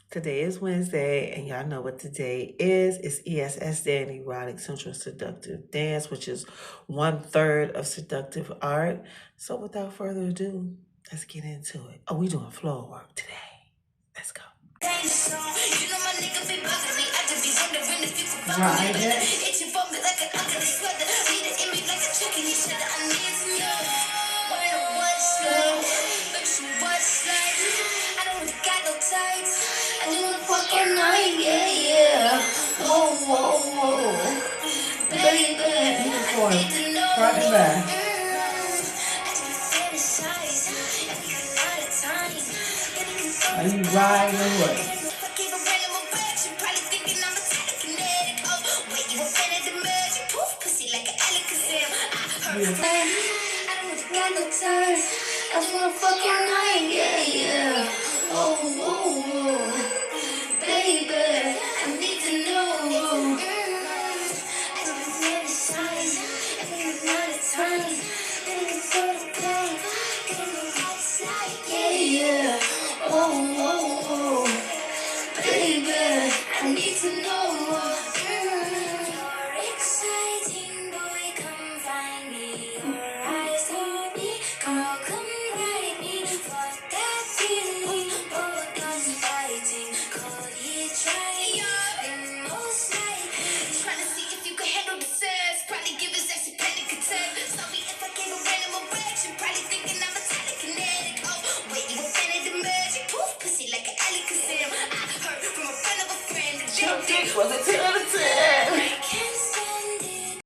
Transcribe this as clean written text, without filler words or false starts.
Today is Wednesday, and y'all know what today is. It's ESS Erotic, Sensual Seductive Dance, which is 1/3 of Seductive ArT. So without further ado, let's get into it. Oh, we doing floor work today. Let's go. Baby, front and back. Are you riding or what? I just wanna fuck all night, yeah. Oh, baby, I need to know. I just fantasize, every night at times. Then I can feel the pain, getting the right side, yeah. Oh, baby, I need to know. You're exciting, boy, come find me. Your eyes on me, girl, come ride me. Fuck that feeling, both us fighting. Cold heat trying, most like trying to see if you can handle the sex. Probably give his ass a panic attack. Sorry if I gave a random erection. Probably thinking I'm a telekinetic. Oh, wait, you a fan of the magic? Poof, pussy like an Alakazam. I heard from a friend of a friend that your dick was a